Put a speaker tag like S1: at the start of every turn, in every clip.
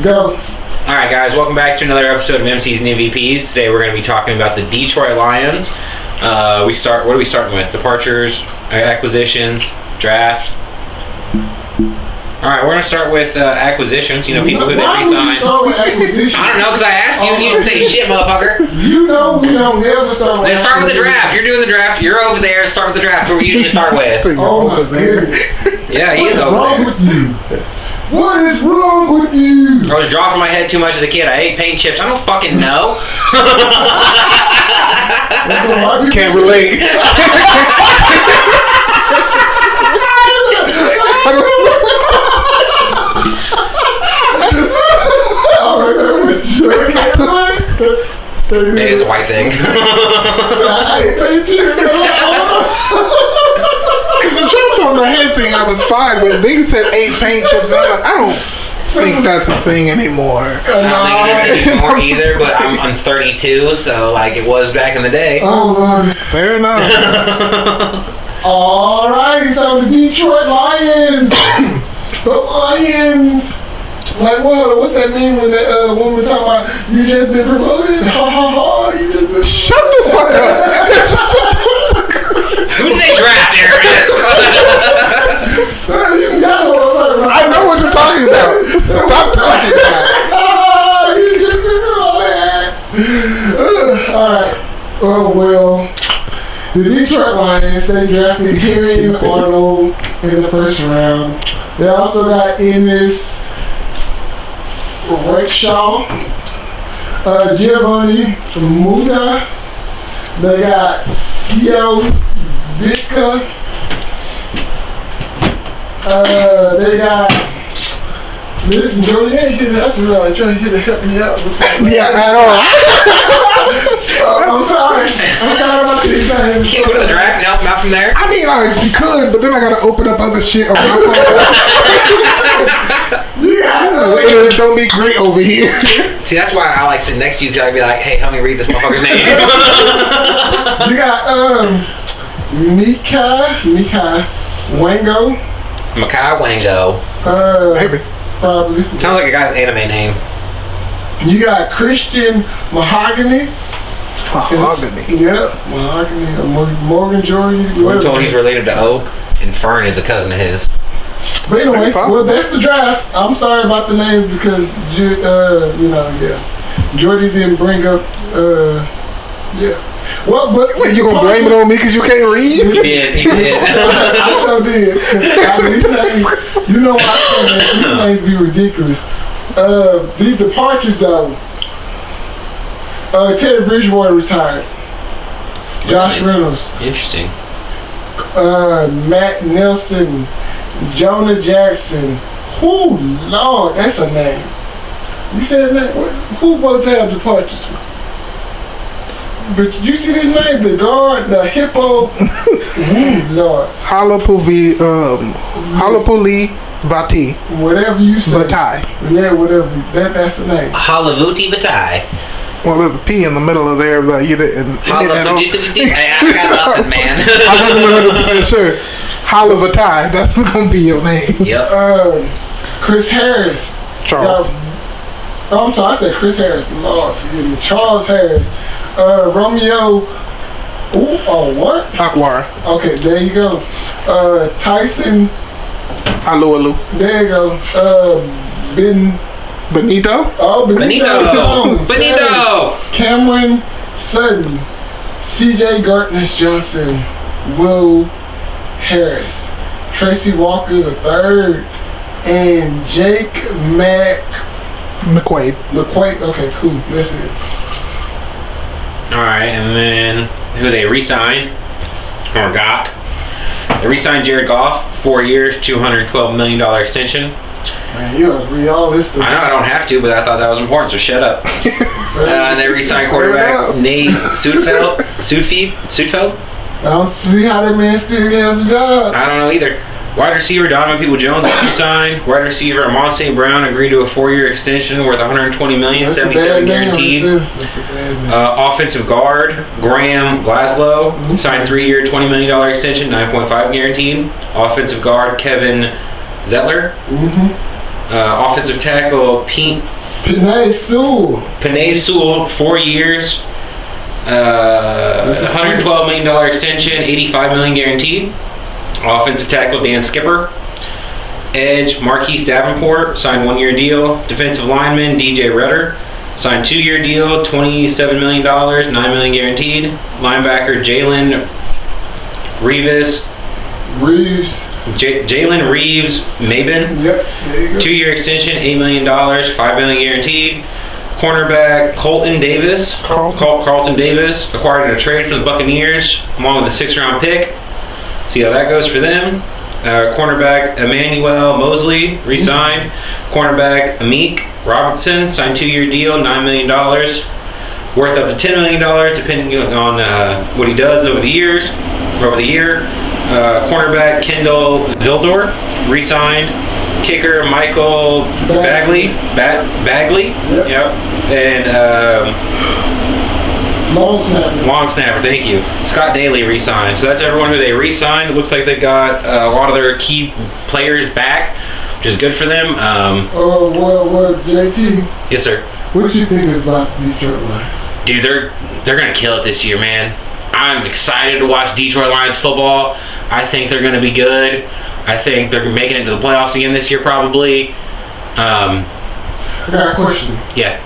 S1: Go.
S2: Alright guys, welcome back to another episode of MCs and MVPs. Today we're going to be talking about the Detroit Lions. What are we starting with? Departures, acquisitions, draft. Alright, we're going to start with acquisitions. You know, people who they re-signed. I don't know, because I asked you and you didn't say shit, motherfucker.
S1: You know we don't ever start with
S2: Let's start with the draft. You're doing the draft. You're over there. Start with the draft. Who we usually start with.
S1: Oh my goodness.
S2: Yeah, he is over there.
S1: What is wrong with you? What is wrong with you?
S2: I was dropping my head too much as a kid. I ate paint chips. I don't fucking know.
S3: Can't relate.
S2: Maybe it's a white thing.
S3: Because the jumped on the head thing I was fine with. They said 8 paint chips, and I'm like, I don't think that's a thing anymore.
S2: I don't think it's anymore either, but I'm 32, so like it was back in the day.
S1: Oh Lord.
S3: Fair enough.
S1: Alright, so the Detroit Lions. The Lions. Like what? What's that mean when that woman talking about you just been promoted? Ha ha ha! You just been
S3: Shut the fuck up.
S2: Who did they draft, Eric?
S3: I know what you're talking about. Stop talking about it.
S1: You just been promoted. Alright. Oh well. The Detroit Lions, they drafted Terry Arnold in the first round. They also got Ennis Rakestraw, Giovanni Muda. They got Cio Vitka. They got. Listen, Jordan, you ain't getting that right. Trying to get to help me out.
S3: Yeah, at all.
S1: I'm sorry about these things.
S2: Can't go to the draft and help him out from there.
S3: I mean, you could, but then I gotta open up other shit on my phone. The internet don't be great over here.
S2: See, that's why I like sitting next to you, because I'd be like, hey, help me read this motherfucker's name.
S1: You got Mika Wango.
S2: Makai Wango.
S3: Maybe.
S1: Probably.
S2: Sounds like a guy's anime name.
S1: You got Christian Mahogany.
S3: Mahogany.
S1: Yep, Mahogany. Morgan Jordy.
S2: We're told he's related to Oak, and Fern is a cousin of his.
S1: But anyway, well, that's the draft. I'm sorry about the name because, Jordy didn't bring up, Well, but
S3: Wait, you gonna blame it on me because you can't read?
S2: He did.
S1: I sure did. These names, you know what I'm saying? These names be ridiculous. These departures, though. Teddy Bridgewater retired. Josh Reynolds.
S2: Interesting.
S1: Matt Nelson. Jonah Jackson. Who? Lord, that's a name. You said that? Who both have departures? But you see his name? The guard, the hippo. Ooh, Lord.
S3: Halapuli Vati.
S1: Whatever you say.
S3: Vatai.
S1: Yeah, whatever. That's the name.
S2: Halavuti Vatai.
S3: Well, there's a P in the middle of there that you didn't.
S2: I got nothing, man.
S3: I wasn't 100% sure. Halavatai, that's gonna be your name.
S2: Yep.
S1: Chris Harris.
S3: Charles.
S1: I'm sorry, I said Chris Harris. Lord, forgive me. Charles Harris. Romeo. What?
S3: Akwara.
S1: Okay, there you go. Tyson.
S3: Alu.
S1: There you go.
S3: Benito.
S1: Oh, Benito.
S2: Benito.
S1: Cameron Sutton. C.J. Gartners Johnson. Will Harris. Tracy Walker III. And Jake
S3: McQuaid.
S1: Okay, cool. That's it.
S2: Alright, and then who they re-signed or got? They re-signed Jared Goff, 4 years, $212 million extension.
S1: Man, you gotta read all this stuff.
S2: I know I don't have to, but I thought that was important, so shut up. And they re-signed quarterback Nate Sudfeld.
S1: I don't see how that man still has a job.
S2: I don't know either. Wide receiver Donovan Peoples-Jones re-signed. Wide receiver Amon St. Brown agreed to a 4-year extension worth $120 million, $77 guaranteed.
S1: That's a bad man.
S2: Offensive guard Graham Glasgow signed 3-year, $20 million extension, $9.5 guaranteed. Offensive guard Kevin Zettler Offensive tackle
S1: Penei Sewell.
S2: Panay Sewell, 4 years, $112 million extension, $85 million guaranteed. Offensive tackle Dan Skipper. Edge Marquise Davenport, signed 1-year deal. Defensive lineman DJ Rudder, signed 2-year deal, $27 million, $9 million guaranteed. Linebacker Jalen Reeves Mabin,
S1: Yep, there you go.
S2: 2-year extension, $8 million, $5 million guaranteed. Cornerback Carlton Davis, acquired in a trade from the Buccaneers, along with a 6th-round pick. See how that goes for them. Cornerback Emmanuel Mosley re-signed. Cornerback Amik Robertson signed 2-year deal, $9 million, worth up to $10 million depending on what he does over the year. Cornerback Kendall Vildor re-signed. Kicker Michael Bagley. Yep. And long snapper, thank you. Scott Daly re-signed. So that's everyone who they re-signed. It looks like they got a lot of their key players back, which is good for them.
S1: Well, JT.
S2: Yes, sir.
S1: What do you think about the Detroit Lions?
S2: Dude, they're gonna kill it this year, man. I'm excited to watch Detroit Lions football. I think they're gonna be good. I think they're making it to the playoffs again this year, probably.
S1: I got a question.
S2: Yeah.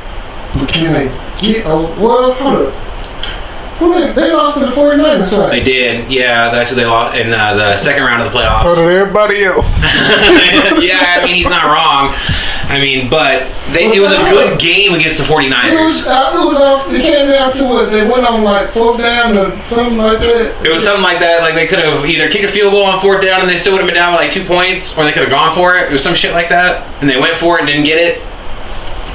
S1: Can they get? Hold up. They lost to the 49ers, right?
S2: They did. Yeah, that's who they lost in the second round of the playoffs.
S3: So did everybody else.
S2: Yeah, I mean, he's not wrong. I mean, but it was a good game against the 49ers.
S1: It came down to what? They went on like 4th down or something like that?
S2: It was something like that. Like they could have either kicked a field goal on 4th down and they still would have been down by like 2 points, or they could have gone for it. It was some shit like that. And they went for it and didn't get it.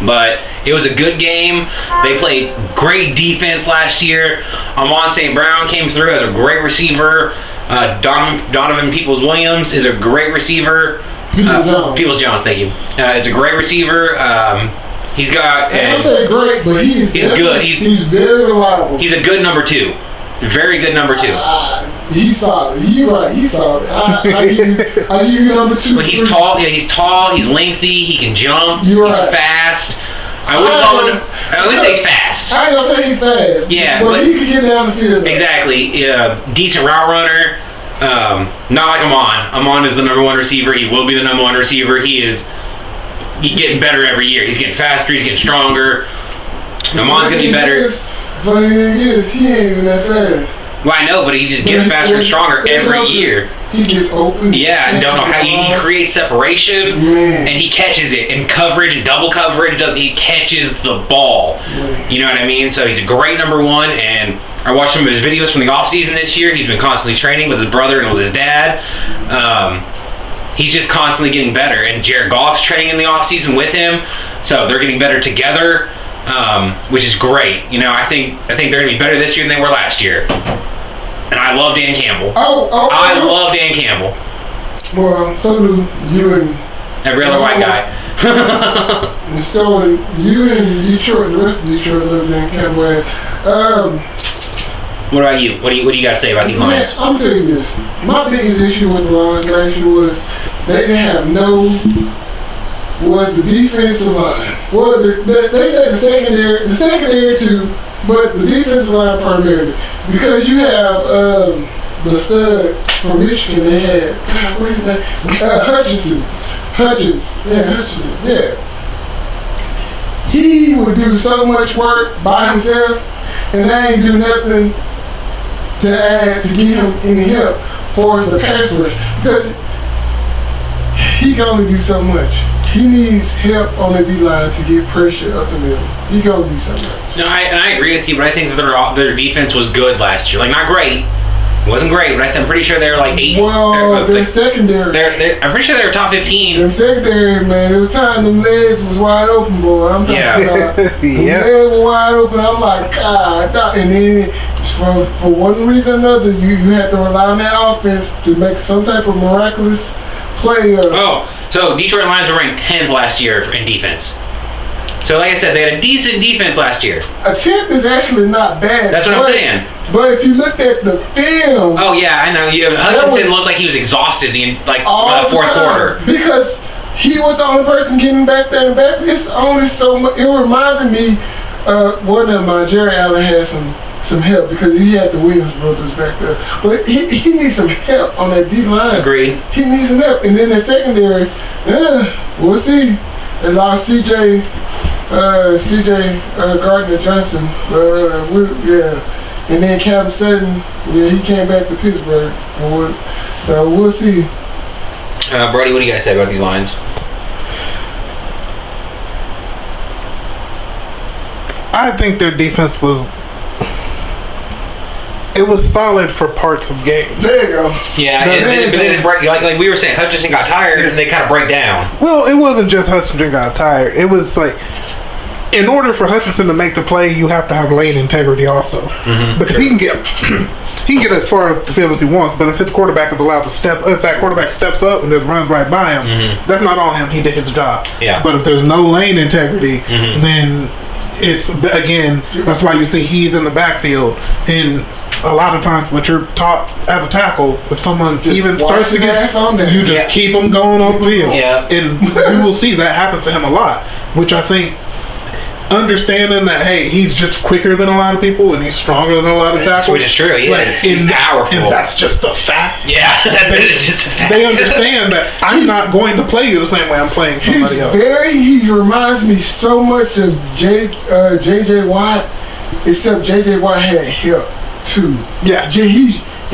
S2: But it was a good game. They played great defense last year. Amon St. Brown came through as a great receiver. Donovan Peoples-Williams is a great receiver. Peoples-Jones, thank you. Is a great receiver. He's got.
S1: I say great, but he's
S2: good.
S1: He's very reliable.
S2: He's a good number 2. Very good number 2.
S1: He's solid. You're right. He's solid. I give you number 2.
S2: But he's tall. Yeah, he's tall. He's lengthy. He can jump.
S1: You're
S2: he's
S1: right.
S2: fast. I wouldn't say he's fast.
S1: I ain't gonna say he's fast.
S2: Yeah,
S1: but he can get down the field.
S2: Exactly. Decent route runner. Not like Amon. Amon is the number 1 receiver. He will be the number 1 receiver. He's getting better every year. He's getting faster. He's getting stronger. Amon's gonna be better.
S1: Funny thing is, he ain't even that fast.
S2: Well, I know, but he just gets faster and stronger every year.
S1: He gets open.
S2: Yeah, I don't know how he creates separation,
S1: Man.
S2: and he catches it in coverage and double coverage. He catches the ball.
S1: Man.
S2: You know what I mean? So he's a great number 1, and I watched some of his videos from the offseason this year. He's been constantly training with his brother and with his dad. He's just constantly getting better, and Jared Goff's training in the offseason with him, so they're getting better together. Which is great. You know, I think they're gonna be better this year than they were last year. And I love Dan Campbell. I love Dan Campbell.
S1: Well, so do you and
S2: every other white guy.
S1: So you and Detroit, the rest of Detroit, love Dan Campbell ass.
S2: What about you? What do you got to say about these Lions?
S1: I'm telling you this. My biggest issue with the Lions last year was they didn't have was the defensive line. Well, they said the secondary too, but the defensive line primarily. Because you have the stud from Michigan, they had, God, what is that? Hutchinson. Yeah. He would do so much work by himself, and they ain't do nothing to add to give him any help for the pass rush. Because he can only do so much. He needs help on the D-line to get pressure up the middle. He can only do so much.
S2: No, I agree with you, but I think that their defense was good last year. Like, not great. It wasn't great, but I'm pretty sure they were like 8.
S1: Well, their secondary.
S2: I'm pretty sure they were top 15.
S1: Them secondaries, man. It was time them legs was wide open, boy. I'm talking about. Them legs were wide open. I'm like, God. And then, for one reason or another, you had to rely on that offense to make some type of miraculous play.
S2: So Detroit Lions were ranked 10th last year in defense. So like I said, they had a decent defense last year.
S1: A 10th is actually not bad.
S2: That's what I'm saying.
S1: But if you look at the film...
S2: Oh, yeah, I know. Hutchinson looked like he was exhausted the fourth quarter.
S1: Because he was the only person getting back there and back. It's only so much. It reminded me, one of my Jerry Allen had some help because he had the Williams brothers back there. But he needs some help on that D line.
S2: Agreed.
S1: He needs some help. And then the secondary, we'll see. They lost CJ Gardner Johnson. And then Calvin Sutton, he came back to Pittsburgh. So we'll see.
S2: Brody, what do you guys say about these lines?
S3: I think their defense was solid for parts of game.
S1: There you go.
S2: Yeah, but then it break, like we were saying, Hutchinson got tired and they kind of break down.
S3: Well, it wasn't just Hutchinson got tired. It was like, in order for Hutchinson to make the play, you have to have lane integrity also, because he can get as far up the field as he wants. But if his quarterback is allowed to if that quarterback steps up and just runs right by him, that's not on him. He did his job.
S2: Yeah.
S3: But if there's no lane integrity, then it's again. That's why you see he's in the backfield. And a lot of times, what you're taught as a tackle, if someone even starts to get, you just keep them going on the field.
S2: Yeah.
S3: And you will see that happens to him a lot, which I think. Understanding that, hey, he's just quicker than a lot of people and he's stronger than a lot of tackles.
S2: Which is true, he is. He's powerful.
S3: And that's just a fact.
S2: Yeah, it's just a fact.
S3: They understand that I'm not going to play you the same way I'm playing somebody else.
S1: He reminds me so much of J.J. Watt, except J.J. Watt had help too.
S3: Yeah.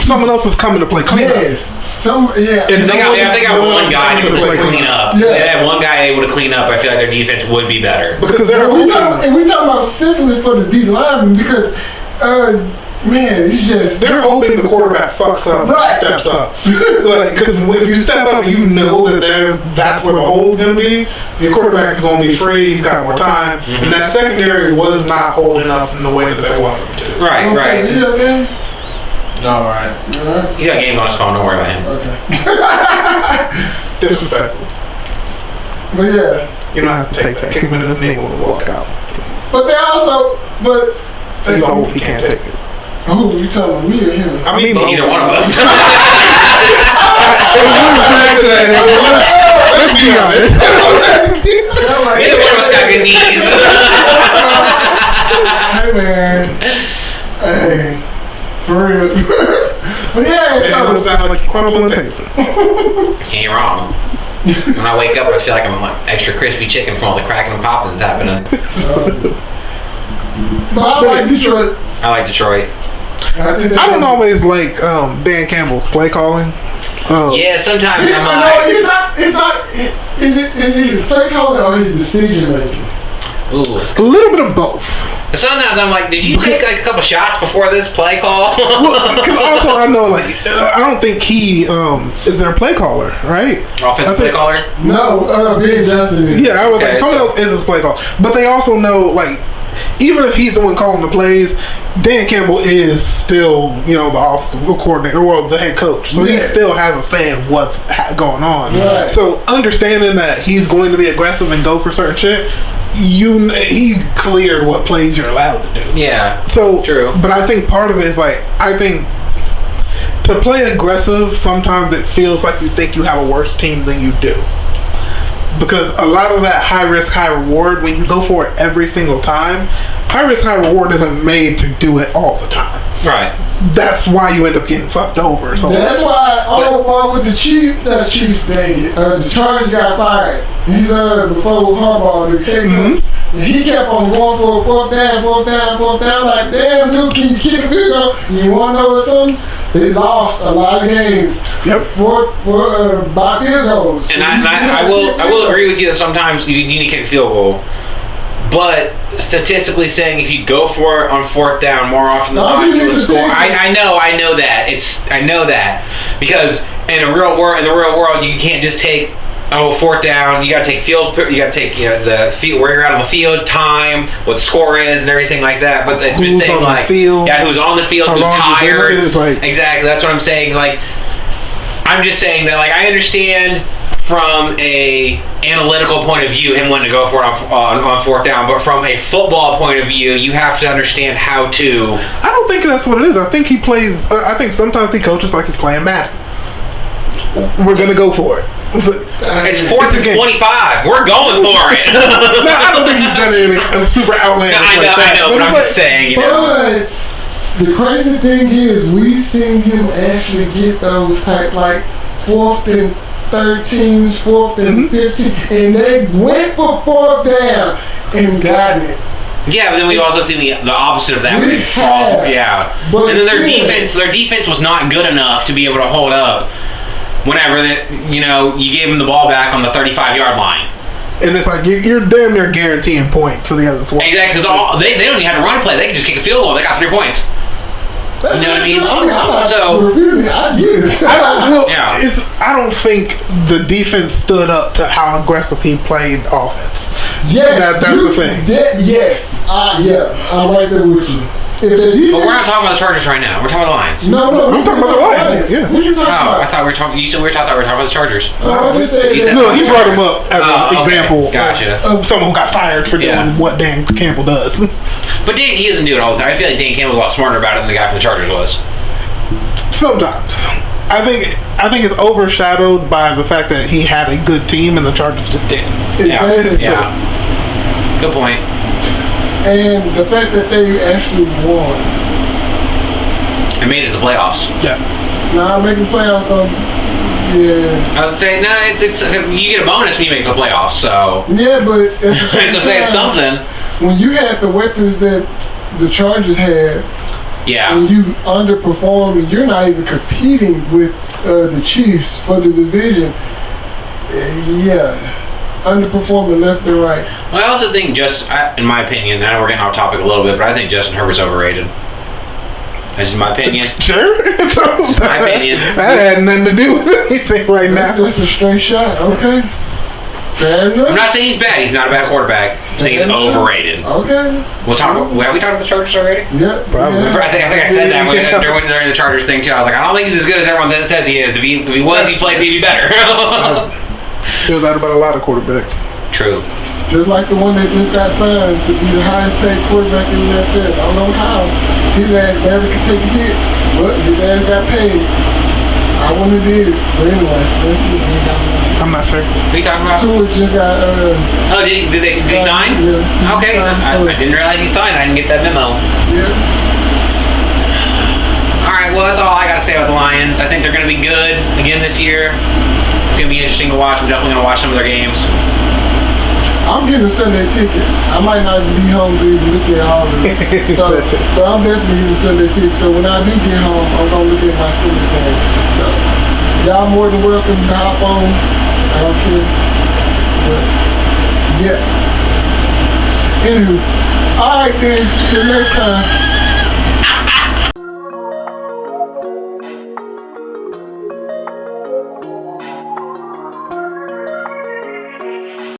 S3: Someone else is coming to play cleanup.
S1: Yes.
S3: And
S2: they got one guy to clean up.
S1: Yeah.
S2: They had one guy able to clean up. I feel like their defense would be better.
S3: Because they're
S1: we talking about simply for the D lineman because, man, it's just
S3: they're hoping the quarterback fucks up, steps up. Because if you step up, you know that's where the hole's gonna be. Your quarterback's gonna be free. He's got more time, and that secondary was not holding up in the way that they wanted them to.
S2: Right.
S1: You know, man?
S4: All right.
S2: He's got a game on his phone. Don't worry about him.
S1: Okay.
S3: Disrespectful.
S1: But yeah.
S3: You don't have to take that. Kick him in his knee when we walk out.
S1: But they also,
S3: He's old. He can't take it.
S1: Oh, you talking me or him?
S3: I mean,
S2: either one of us.
S3: Let's be honest.
S2: Neither one of us got good knees.
S1: Hey man. Hey. For real. But yeah,
S3: It looks like crumbling paper.
S2: You ain't wrong. When I wake up, I feel like I'm like extra crispy chicken from all the cracking and popping that's happening.
S1: But I like Detroit.
S2: I like Detroit.
S3: I don't always like Dan Campbell's play calling.
S2: Yeah, sometimes I'm
S1: Is it his play calling or his decision making?
S2: ooh.
S3: A little bit of both.
S2: Sometimes I'm like, did you take like a couple shots before this play call?
S3: Well, because also I know, like, I don't think he is their play caller, right?
S2: Offensive play caller?
S1: No, Ben Johnson is.
S3: Yeah, I was
S2: Okay,
S3: like, someone else is his play caller, but they also know, like, even if he's the one calling the plays, Dan Campbell is still, the offensive coordinator, well, the head coach. So he still has a say in what's going on.
S1: Right.
S3: So understanding that he's going to be aggressive and go for certain shit, he cleared what plays you're allowed to do.
S2: Yeah.
S3: So
S2: true.
S3: But I think part of it is like, I think to play aggressive, sometimes it feels like you think you have a worse team than you do. Because a lot of that high risk, high reward, when you go for it every single time, high risk, high reward isn't made to do it all the time.
S2: Right.
S3: That's why you end up getting fucked over. So
S1: That's why all the part with the Chiefs, the Chargers got fired. He's before Harbaugh, the head coach. And he kept on going for a fourth down. Like, damn, dude, can you kick a field goal? You want to know something? They lost a lot of games.
S3: Yep.
S1: For by field goals.
S2: And I will agree with you that sometimes you need to kick a field goal. But statistically saying, if you go for it on fourth down more often than not, you'll score. I know that. I know that because in the real world, you can't just take fourth down. You got to take the field where you're out on the field, time, what the score is, and everything like that. But it's just saying like, who's on the field, who's tired.
S3: Like,
S2: exactly, that's what I'm saying. Like, I'm just saying that, like, I understand from a analytical point of view him wanting to go for it on fourth down, but from a football point of view, you have to understand how to.
S3: I don't think that's what it is. I think he plays. I think sometimes he coaches like he's playing Madden. We're gonna go for it.
S2: It's 4th and 25. We're going for it.
S3: No, I don't think he's done anything super outlandish
S2: I know, but I'm just saying, you know.
S1: But the crazy thing is, we seen him actually get those type like 4th and 13s, 4th and 15, and they went for 4th down and got it.
S2: Yeah, but then we've also seen the opposite of that.
S1: We
S2: where they fall.
S1: have,
S2: Yeah,
S1: but
S2: and then
S1: still.
S2: their defense was not good enough to be able to hold up. Whenever that, you know, you gave them the ball back on the 35-yard line.
S3: And it's like you're damn near guaranteeing points for the other squad.
S2: Exactly, because they don't even have to run play. They can just kick a field goal. They got 3 points. You know what I mean?
S1: I'm not
S2: So-
S1: refuting it. I get it.
S2: Yeah.
S3: I don't think the defense stood up to how aggressive he played offense.
S1: Yes,
S3: That's the thing.
S1: Yes, yeah, I'm right there with you. If the defense,
S2: But we're not talking about the Chargers right now. We're talking about the Lions.
S1: No,
S3: I'm talking about the Lions, yeah.
S1: What you talking
S2: Oh, I
S1: about?
S2: thought we were talking. You said we were talking about the Chargers.
S1: I just said
S2: You said-
S3: No, he brought him up as an
S2: okay.
S3: example
S2: Gotcha.
S3: of someone who got fired for doing
S2: Yeah.
S3: what Dan Campbell does.
S2: But he doesn't do it all the time. I feel like Dan Campbell's a lot smarter about it than the guy from the Chargers was.
S3: Sometimes. I think it's overshadowed by the fact that he had a good team and the Chargers just didn't.
S1: Exactly.
S2: Yeah. Good point.
S1: And the fact that they actually won.
S2: It made it to the playoffs.
S3: Yeah.
S1: Now making playoffs, yeah.
S2: I was saying, no, it's because you get a bonus when you make it to the playoffs. So
S1: Yeah, but at the same
S2: so say it's
S1: time,
S2: something.
S1: when you had the weapons that the Chargers had,
S2: Yeah.
S1: and you underperform, and you're not even competing with the Chiefs for the division, yeah, underperforming left and right.
S2: Well, I also think in my opinion, I know we're getting off topic a little bit, but I think Justin Herbert's overrated. That's just my opinion.
S3: Sure.
S2: my opinion.
S3: That had nothing to do with anything right now.
S1: That's a straight shot, okay? Fair enough.
S2: I'm not saying he's bad. He's not a bad quarterback. I'm saying he's overrated.
S1: Okay.
S2: We'll talk. Have we talked about the Chargers already?
S1: Yeah.
S3: Probably.
S1: Yeah.
S2: I think I said that during the Chargers thing too. I was like, I don't think he's as good as everyone says he is. If he was, he played maybe better.
S3: Feel that about a lot of quarterbacks.
S2: True.
S1: Just like the one that just got signed to be the highest paid quarterback in the NFL. I don't know how. His ass barely could take a hit, but his ass got paid. I wouldn't have did it. But anyway, that's
S3: I'm not sure.
S2: What are you talking about?
S1: Tua just got
S2: Oh, did he sign?
S1: Yeah.
S2: Okay. I didn't realize he signed. I didn't get that memo.
S1: Yeah.
S2: All right. Well, that's all I got to say about the Lions. I think they're going to be good again this year. It's going to be interesting to watch. I'm definitely going to watch some of their games.
S1: I'm getting a Sunday ticket. I might not even be home to even look at all of it. So, but I'm definitely getting a Sunday ticket. So when I do get home, I'm gonna look at my Steelers game. So y'all more than welcome to hop on. I don't care. But yeah. Anywho, all right then. Till next time.